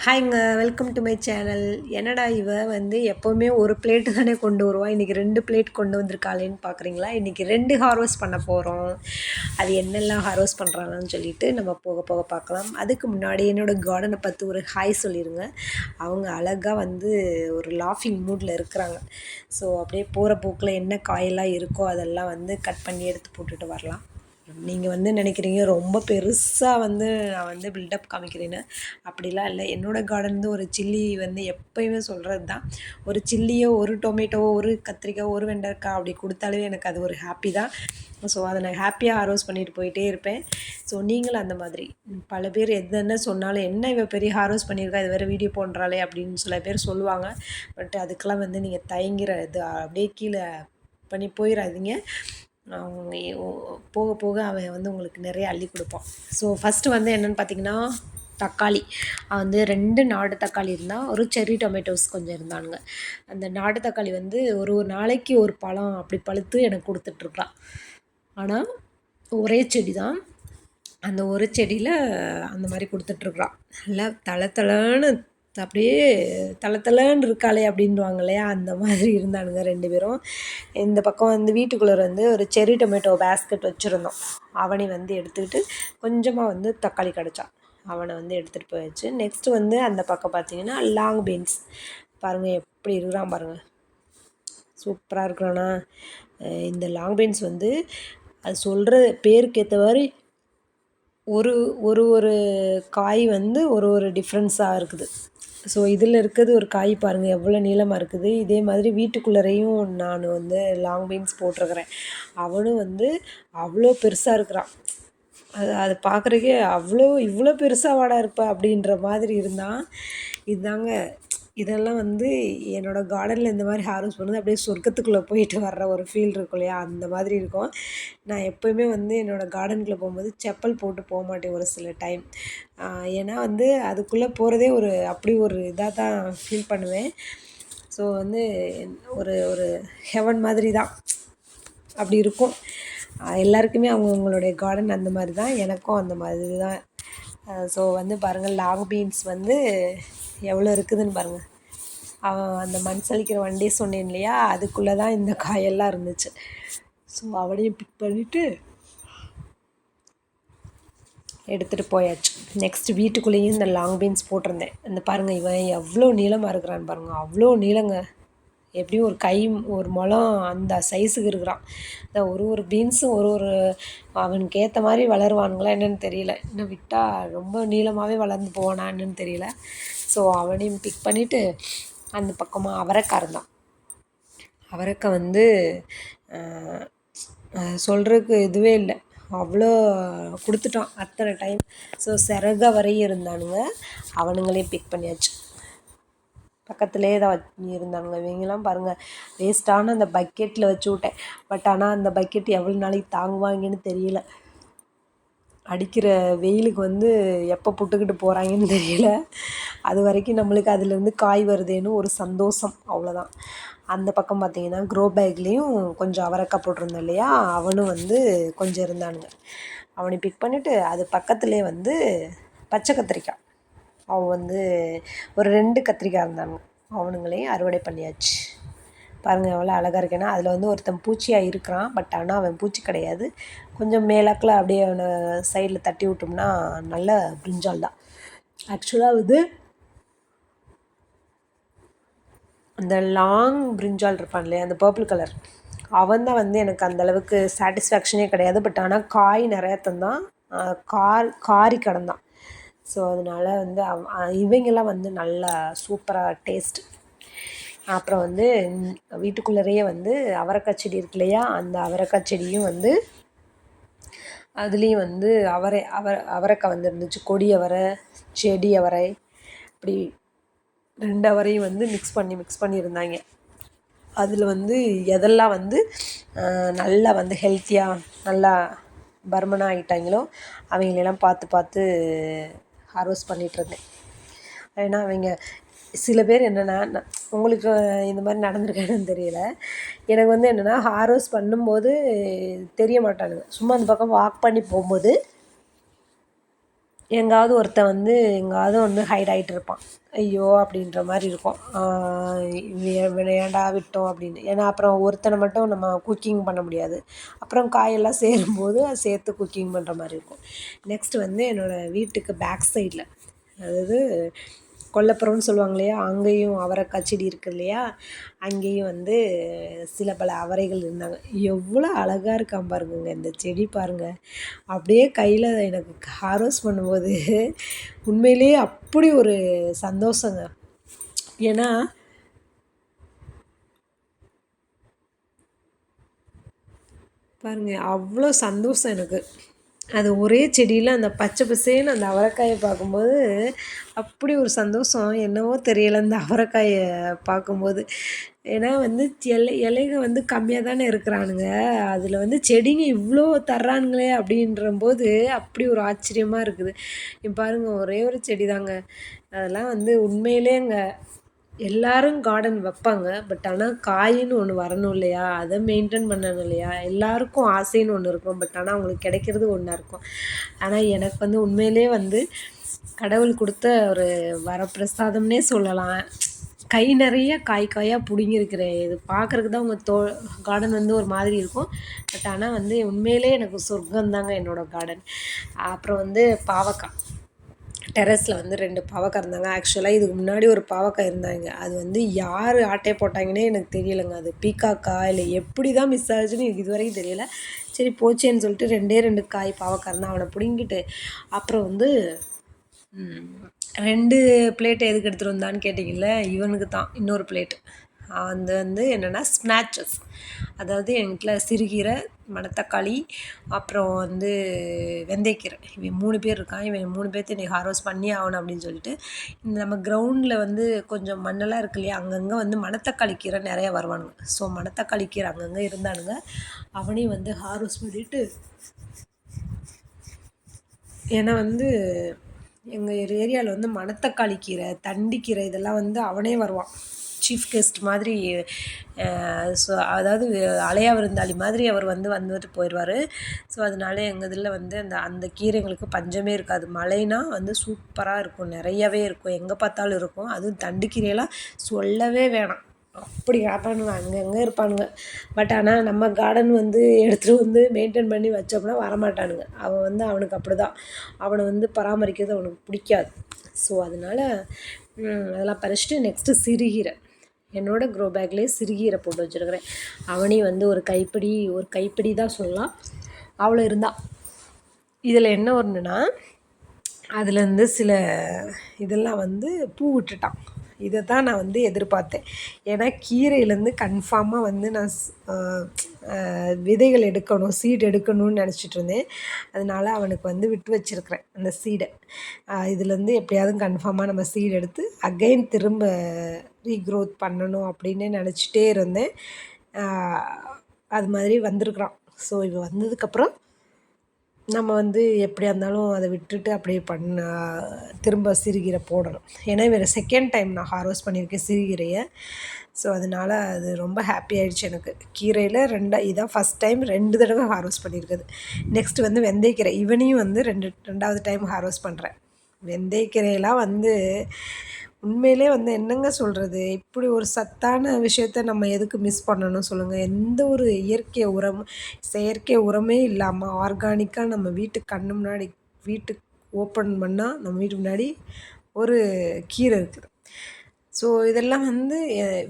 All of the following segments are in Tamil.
ஹாய்ங்க. Welcome to my channel. என்னடா இவ வந்து எப்போவுமே ஒரு பிளேட்டு தானே கொண்டு வருவா. இன்றைக்கி 2 பிளேட் கொண்டு வந்திருக்காளேன்னு பார்க்குறீங்களா? இன்றைக்கி 2 ஹார்வெஸ்ட் பண்ண போகிறோம். அது என்னெல்லாம் ஹார்வெஸ்ட் பண்ணுறாங்கன்னு சொல்லிட்டு நம்ம போக போக பார்க்கலாம். அதுக்கு முன்னாடி என்னோடய கார்டனை பற்றி ஒரு ஹாய் சொல்லிடுங்க. அவங்க அழகாக வந்து ஒரு லாஃபிங் மூடில் இருக்கிறாங்க. ஸோ அப்படியே போகிற போக்கில் என்ன காயெல்லாம் இருக்கோ அதெல்லாம் வந்து கட் பண்ணி எடுத்து போட்டுட்டு வரலாம். நீங்கள் வந்து நினைக்கிறீங்க ரொம்ப பெருசாக வந்து நான் வந்து பில்டப் காமிக்கிறேன்னு. அப்படிலாம் இல்லை. என்னோடய கார்டன் வந்து ஒரு சில்லி வந்து எப்போயுமே சொல்கிறது தான். ஒரு சில்லியோ, ஒரு டொமேட்டோவோ, ஒரு கத்திரிக்காய், ஒரு வெண்டைக்காய் அப்படி கொடுத்தாலே எனக்கு அது ஒரு ஹாப்பி தான். ஸோ அதை நான் ஹாப்பியாக ஹார்வெஸ்ட் பண்ணிட்டு போயிட்டே இருப்பேன். ஸோ நீங்களும் அந்த மாதிரி பல பேர் என்ன சொன்னாலும், "என்ன இவ பெரிய ஹார்வெஸ்ட் பண்ணியிருக்கா, இது வேறு வீடியோ போடுறாளே" அப்படின்னு சில பேர் சொல்லுவாங்க. பட் அதுக்கெல்லாம் வந்து நீங்கள் தயங்கிற இது அப்படியே கீழே பண்ணி போயிடாதீங்க. அவங்க போக போக அவன் வந்து உங்களுக்கு நிறைய அள்ளி கொடுப்பான். ஸோ ஃபஸ்ட்டு வந்து என்னென்னு பார்த்தீங்கன்னா, தக்காளி வந்து 2 நாட்டு தக்காளி இருந்தால், ஒரு செர்ரி டொமேட்டோஸ் கொஞ்சம் இருந்தானுங்க. அந்த நாட்டு தக்காளி வந்து ஒரு ஒரு நாளைக்கு ஒரு பழம் அப்படி பழுத்து எனக்கு கொடுத்துட்ருக்கான். ஆனால் ஒரே செடி தான். அந்த ஒரு செடியில் அந்த மாதிரி கொடுத்துட்ருக்குறான். நல்லா தளன்னு அப்படியே தளன்னு இருக்காளே அப்படின்வாங்க இல்லையா, அந்த மாதிரி இருந்தானுங்க 2 பேரும். இந்த பக்கம் வந்து வீட்டுக்குள்ளே வந்து ஒரு செர்ரி டொமேட்டோ பேஸ்கெட் வச்சுருந்தோம். அவனை வந்து எடுத்துக்கிட்டு கொஞ்சமாக வந்து தக்காளி கிடச்சான். அவனை வந்து எடுத்துகிட்டு போயாச்சு. நெக்ஸ்ட்டு வந்து அந்த பக்கம் பார்த்திங்கன்னா லாங் பீன்ஸ் பாருங்கள் எப்படி இருக்கிறான் பாருங்கள், சூப்பராக இருக்கிறானா. இந்த லாங் பீன்ஸ் வந்து அது சொல்கிற பேருக்கு ஏற்ற மாதிரி ஒரு ஒரு ஒரு காய் வந்து ஒரு ஒரு டிஃப்ரென்ஸாக இருக்குது. ஸோ இதில் இருக்கிறது ஒரு காய் பாருங்கள் எவ்வளோ நீளமாக இருக்குது. இதே மாதிரி வீட்டுக்குள்ளரையும் நான் வந்து லாங் பீன்ஸ் போட்டிருக்கிறேன். அவனும் வந்து அவ்வளோ பெருசாக இருக்கிறான். அது பார்க்குறக்கே இவ்வளோ பெருசாக வாடா இருப்பா அப்படின்ற மாதிரி இருந்தான். இதுதாங்க, இதெல்லாம் வந்து என்னோடய கார்டனில் இந்த மாதிரி ஹார்வெஸ்ட் பண்ணுறது அப்படியே சொர்க்கத்துக்குள்ளே போயிட்டு வர்ற ஒரு ஃபீல் இருக்கும் இல்லையா, அந்த மாதிரி இருக்கும். நான் எப்போயுமே வந்து என்னோடய கார்டனுக்குள்ளே போகும்போது செப்பல் போட்டு போக மாட்டேன் ஒரு சில டைம். ஏன்னா வந்து அதுக்குள்ளே போகிறதே அப்படி ஒரு இதாக தான் ஃபீல் பண்ணுவேன். ஸோ வந்து ஒரு ஒரு ஹெவன் மாதிரி தான் அப்படி இருக்கும். எல்லாருக்குமே அவங்களுடைய கார்டன் அந்த மாதிரி தான், எனக்கும் அந்த மாதிரி தான். ஸோ வந்து பாருங்கள் லாங் பீன்ஸ் வந்து எவ்வளோ இருக்குதுன்னு பாருங்கள். அவன் அந்த மண் சலிக்கிற வண்டி சொன்னேன் இல்லையா, அதுக்குள்ளே தான் இந்த காயெல்லாம் இருந்துச்சு. ஸோ அவனையும் பிக் பண்ணிவிட்டு எடுத்துகிட்டு போயாச்சு. நெக்ஸ்ட்டு வீட்டுக்குள்ளேயும் இந்த லாங் பீன்ஸ் போட்டிருந்தேன். இந்த பாருங்கள் இவன் எவ்வளோ நீளமாக இருக்கிறான்னு பாருங்கள், அவ்வளோ நீளங்க. எப்படியும் ஒரு முழம் அந்த சைஸுக்கு இருக்கிறான். இந்த ஒரு பீன்ஸும் ஒரு அவனுக்கு ஏற்ற மாதிரி வளருவானுங்களா என்னென்னு தெரியல. இன்னும் விட்டால் ரொம்ப நீளமாகவே வளர்ந்து போவானா என்னென்னு தெரியல. ஸோ அவனையும் பிக் பண்ணிவிட்டு அந்த பக்கமாக அவரைக்காய் இருந்தான். அவரைக்காய் வந்து சொல்கிறதுக்கு இதுவே இல்லை, அவ்வளோ கொடுத்துட்டான் அத்தனை டைம். ஸோ சிறக வரையும் இருந்தானுங்க, அவனுங்களையும் பிக் பண்ணியாச்சு. பக்கத்துலேயே தான் இருந்தானுங்க. இவங்கெல்லாம் பாருங்கள் வேஸ்ட்டான அந்த பக்கெட்டில் வச்சு விட்டேன். பட் ஆனால் அந்த பக்கெட் எவ்வளோ நாளைக்கு தாங்குவாங்கன்னு தெரியல. அடிக்கிற வெயிலுக்கு வந்து எப்போ புட்டுக்கிட்டு போகிறாங்கன்னு தெரியல. அது வரைக்கும் நம்மளுக்கு அதுலேருந்து காய் வருதேன்னு ஒரு சந்தோஷம், அவ்வளோதான். அந்த பக்கம் பார்த்திங்கன்னா க்ரோ பேக்லேயும் கொஞ்சம் அவரைக்காய் போட்டிருந்தேன் இல்லையா, அவனும் வந்து கொஞ்சம் இருந்தானுங்க. அவனை பிக் பண்ணிவிட்டு அது பக்கத்துலேயே வந்து பச்சை கத்திரிக்காய், அவன் வந்து ஒரு 2 கத்திரிக்காய் இருந்தானுங்க, அவனுங்களையும் அறுவடை பண்ணியாச்சு. பாருங்கள் எவ்வளோ அழகாக இருக்கேன்னா. அதில் வந்து ஒருத்தன் பூச்சியாக இருக்கிறான். பட் ஆனால் அவன் பூச்சி கிடையாது. கொஞ்சம் மேலாக்கில் அப்படியே அவனை சைடில் தட்டி விட்டோம்னா நல்ல பிரிஞ்சால் தான். ஆக்சுவலாக வந்து அந்த லாங் பிரிஞ்சால் இருப்பான் இல்லையா, அந்த பர்பிள் கலர், அவன் தான் வந்து எனக்கு அந்தளவுக்கு சாட்டிஸ்ஃபேக்ஷனே கிடையாது. பட் ஆனால் காய் நிறையா தந்தான், காரி கிடந்தான். ஸோ அதனால் வந்து இவங்கெல்லாம் வந்து நல்லா சூப்பராக டேஸ்ட். அப்புறம் வந்து வீட்டுக்குள்ளேயே வந்து அவரைக்காய் செடி இருக்கு இல்லையா, அந்த அவரைக்காய் செடியும் வந்து அதுலேயும் வந்து அவரைக்காய் வந்து இருந்துச்சு. கொடி அவரை, செடி அவரை, இப்படி 2 அவரையும் வந்து மிக்ஸ் பண்ணியிருந்தாங்க. அதில் வந்து எதெல்லாம் வந்து நல்லா வந்து ஹெல்த்தியாக நல்லா பர்மனாக ஆகிட்டாங்களோ அவங்களெல்லாம் பார்த்து ஹார்வெஸ்ட் பண்ணிகிட்ருந்தேன். ஏன்னா அவங்க சில பேர் என்னென்னா, உங்களுக்கு இந்த மாதிரி நடந்திருக்கான்னு தெரியல, எனக்கு வந்து என்னென்னா ஹார்வெஸ்ட் பண்ணும்போது தெரிய மாட்டானுங்க. சும்மா அந்த பக்கம் வாக் பண்ணி போகும்போது எங்காவது ஒருத்தன் வந்து எங்காவது வந்து ஹைட் ஆகிட்டு இருப்பான். ஐயோ அப்படின்ற மாதிரி இருக்கும். இவனை ஏன்டா விட்டோம் அப்படின்னு. ஏன்னா அப்புறம் ஒருத்தனை மட்டும் நம்ம குக்கிங் பண்ண முடியாது. அப்புறம் காயெல்லாம் சேரும்போது அது சேர்த்து குக்கிங் பண்ணுற மாதிரி இருக்கும். நெக்ஸ்ட்டு வந்து என்னோடய வீட்டுக்கு பேக் சைடில், அதாவது கொல்லைப்புறம்னு சொல்லுவாங்க இல்லையா, அங்கேயும் அவரைக்காய் செடி இருக்குது இல்லையா, அங்கேயும் வந்து சில பல அவரைகள் இருந்தாங்க. எவ்வளோ அழகாக இருக்கான் பாருங்கங்க இந்த செடி பாருங்கள். அப்படியே கையில் எனக்கு ஹார்வெஸ்ட் பண்ணும்போது உண்மையிலேயே அப்படி ஒரு சந்தோஷங்க. ஏன்னா பாருங்கள் அவ்வளோ சந்தோஷம் எனக்கு. அது ஒரே செடியில் அந்த பச்சை பசேன்னு அந்த அவரைக்காயை பார்க்கும்போது அப்படி ஒரு சந்தோஷம். என்னவோ தெரியலை அந்த அவரைக்காயை பார்க்கும்போது. ஏன்னா வந்து இலைங்க வந்து கம்மியாக தானே இருக்கிறானுங்க. அதில் வந்து செடிங்க இவ்வளோ தர்றானுங்களே அப்படின்றம்போது அப்படி ஒரு ஆச்சரியமாக இருக்குது. இப்போ பாருங்கள் ஒரே ஒரு செடி தாங்க. அதெல்லாம் வந்து உண்மையிலேங்க எல்லாரும் கார்டன் வைப்பாங்க. பட் ஆனால் காயின்னு ஒன்று வரணும் இல்லையா, அதை மெயின்டைன் பண்ணணும் இல்லையா. எல்லாருக்கும் ஆசைன்னு ஒன்று இருக்கும். பட் ஆனால் அவங்களுக்கு கிடைக்கிறது ஒன்றா இருக்கும். ஆனால் எனக்கு வந்து உண்மையிலே வந்து கடவுள் கொடுத்த ஒரு வரப்பிரசாதம்னே சொல்லலாம். கை நிறைய காயாக பிடுங்கியிருக்கிறேன். இது பார்க்குறதுக்கு தான் உங்கள் கார்டன் வந்து ஒரு மாதிரி இருக்கும். பட் ஆனால் வந்து உண்மையிலே எனக்கு சொர்க்கம் தாங்க என்னோடய கார்டன். அப்புறம் வந்து பாவக்காய், டெரஸில் வந்து 2 பாவக்காய் இருந்தாங்க. ஆக்சுவலாக இதுக்கு முன்னாடி ஒரு பாவக்காய் இருந்தாங்க. அது வந்து யார் ஆட்டைய போட்டாங்கன்னே எனக்கு தெரியலைங்க. அது பீக்காக்கா இல்லை எப்படி தான் மிஸ் ஆச்சுன்னு எனக்கு இதுவரைக்கும் தெரியல. சரி போச்சேன்னு சொல்லிட்டு 2 காய் பாவக்காய் இருந்தால் அவனை பிடுங்கிட்டு, அப்புறம் வந்து 2 பிளேட் எதுக்கு எடுத்துகிட்டு வந்தான்னு கேட்டிங்கல்ல, இவனுக்கு தான் இன்னொரு பிளேட்டு. அது வந்து என்னென்னா ஸ்நாச்சஸ். அதாவது எங்கள் வீட்டில் சிறுகீரை, மணத்தக்காளி, அப்புறம் வந்து வெந்தயக்கீரை. இவன் 3 பேர் இருக்கான். இவன் 3 பேர்த்த இன்றைக்கி ஹார்வெஸ்ட் பண்ணி ஆகணும் அப்படின்னு சொல்லிட்டு, இந்த நம்ம கிரவுண்டில் வந்து கொஞ்சம் மண்ணெல்லாம் இருக்கு இல்லையா, அங்கங்கே வந்து மணத்தக்காளி கீரை நிறையா வருவானுங்க. ஸோ மணத்தக்காளி கீரை அங்கங்கே இருந்தானுங்க. அவனையும் வந்து ஹார்வெஸ்ட் பண்ணிவிட்டு, ஏன்னா வந்து எங்கள் ஏரியாவில் வந்து மணத்தக்காளி கீரை, தண்டிக்கீரை இதெல்லாம் வந்து அவனே வருவான். சீஃப் கெஸ்ட் மாதிரி. ஸோ அதாவது அலையா விருந்தாளி மாதிரி அவர் வந்துட்டு போயிடுவார். ஸோ அதனால எங்கள் இதில் வந்து அந்த கீரைங்களுக்கு பஞ்சமே இருக்காது. மழைனா வந்து சூப்பராக இருக்கும், நிறையவே இருக்கும், எங்கே பார்த்தாலும் இருக்கும். அதுவும் தண்டுக்கீரையெல்லாம் சொல்லவே வேணாம், அப்படி கிடப்பானுங்க, அங்கங்கே இருப்பானுங்க. பட் ஆனால் நம்ம கார்டன் வந்து எடுத்துகிட்டு வந்து மெயின்டைன் பண்ணி வச்சோம்னா வரமாட்டானுங்க. அவன் வந்து அவனுக்கு அப்படி தான், அவனை வந்து பராமரிக்கிறது அவனுக்கு பிடிக்காது. ஸோ அதனால் அதெல்லாம் பறிச்சுட்டு நெக்ஸ்ட்டு சிறுகீரை, என்னோடய க்ரோ பேக்லேயே சிறுகீரை போட்டு வச்சுருக்கிறேன். அவனையும் வந்து ஒரு கைப்பிடி தான் சொல்லலாம், அவ்வளோ இருந்தால். இதில் என்ன ஒன்றுனா, அதுலேருந்து சில இதெல்லாம் வந்து பூ விட்டுட்டான். இதை தான் நான் வந்து எதிர்பார்த்தேன். ஏன்னா கீரையிலேருந்து கன்ஃபார்மாக வந்து நான் விதைகள் எடுக்கணும், சீட் எடுக்கணும்னு நினச்சிட்டு இருந்தேன். அதனால் அவனுக்கு வந்து விட்டு வச்சுருக்கிறேன் அந்த சீடை. இதுலேருந்து எப்படியாவது கன்ஃபார்மாக நம்ம சீட் எடுத்து அகைன் திரும்ப ரீக்ரோத் பண்ணணும் அப்படின்னு நினச்சிட்டே இருந்தேன். அது மாதிரி வந்திருக்குறான். ஸோ இவன் வந்ததுக்கப்புறம் நம்ம வந்து எப்படியா இருந்தாலும் அதை விட்டுட்டு அப்படியே திரும்ப சிறுகீரை போடணும். ஏன்னா வேறு செகண்ட் டைம் நான் ஹார்வெஸ்ட் பண்ணியிருக்கேன் சிறுகீரையை. ஸோ அதனால் அது ரொம்ப ஹாப்பி ஆகிடுச்சு எனக்கு. கீரையில் இதான் ஃபஸ்ட் டைம் 2 தடவை ஹார்வெஸ்ட் பண்ணியிருக்குது. நெக்ஸ்ட்டு வந்து வெந்தயக்கீரை, இவனையும் வந்து 2வது டைம் ஹார்வெஸ்ட் பண்ணுறேன். வெந்தயக்கீரையெல்லாம் வந்து உண்மையிலே வந்து என்னங்க சொல்கிறது, இப்படி ஒரு சத்தான விஷயத்த நம்ம எதுக்கு மிஸ் பண்ணணும் சொல்லுங்கள். எந்த ஒரு செயற்கை உரமே இல்லாமல் ஆர்கானிக்காக நம்ம வீட்டுக்கு கண்ணு முன்னாடி, வீட்டுக்கு ஓப்பன் பண்ணால் நம்ம வீட்டு முன்னாடி ஒரு கீரை இருக்குது. ஸோ இதெல்லாம் வந்து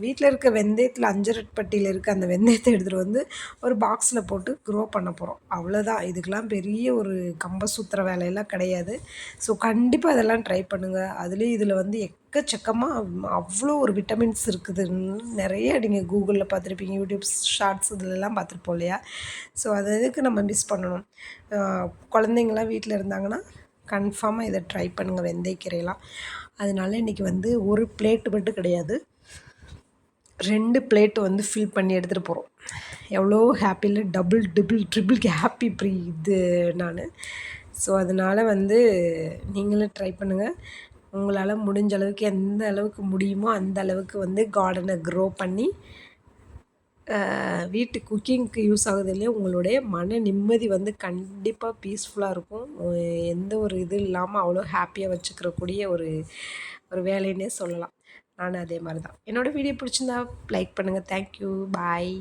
வீட்டில் இருக்க வெந்தயத்தில் அஞ்சரட்பட்டியில் இருக்க அந்த வெந்தயத்தை எடுத்துகிட்டு வந்து ஒரு பாக்ஸில் போட்டு க்ரோ பண்ண போகிறோம், அவ்வளோதான். இதுக்கெலாம் பெரிய ஒரு கம்பசூத்திர வேலையெல்லாம் கிடையாது. ஸோ கண்டிப்பாக அதெல்லாம் ட்ரை பண்ணுங்கள். அதுலேயும் இதில் வந்து எக்கச்சக்கமாக அவ்வளோ ஒரு விட்டமின்ஸ் இருக்குதுன்னு நிறைய நீங்கள் கூகுளில் பார்த்துருப்பீங்க, யூடியூப் ஷார்ட்ஸ் இதிலெல்லாம் பார்த்துருப்போம் இல்லையா. ஸோ அது எதுக்கு நம்ம மிஸ் பண்ணணும். குழந்தைங்களாம் வீட்டில் இருந்தாங்கன்னா கன்ஃபார்மாக இதை ட்ரை பண்ணுங்கள், வெந்தயக்கீரையெல்லாம். அதனால இன்றைக்கி வந்து ஒரு பிளேட்டு மட்டும் கிடையாது, 2 பிளேட்டு வந்து ஃபில் பண்ணி எடுத்துகிட்டு போகிறோம். எவ்வளோ ஹாப்பியில் டபுள் ட்ரிபிள் ஹாப்பி இது நான். ஸோ அதனால் வந்து நீங்களும் ட்ரை பண்ணுங்கள். உங்களால் முடிஞ்ச அளவுக்கு எந்த அளவுக்கு முடியுமோ அந்த அளவுக்கு வந்து கார்டனை க்ரோ பண்ணி வீட்டு குக்கிங்க்கு யூஸ் ஆகுது இல்லையா, உங்களுடைய மன நிம்மதி வந்து கண்டிப்பாக பீஸ்ஃபுல்லாக இருக்கும். எந்த ஒரு இது இல்லாமல் அவ்வளோ ஹாப்பியாக வச்சுக்கிறக்கூடிய ஒரு ஒரு வேலைன்னே சொல்லலாம். நானும் அதே மாதிரி தான். என்னோடய வீடியோ பிடிச்சிருந்தா லைக் பண்ணுங்கள். தேங்க்யூ. பாய்.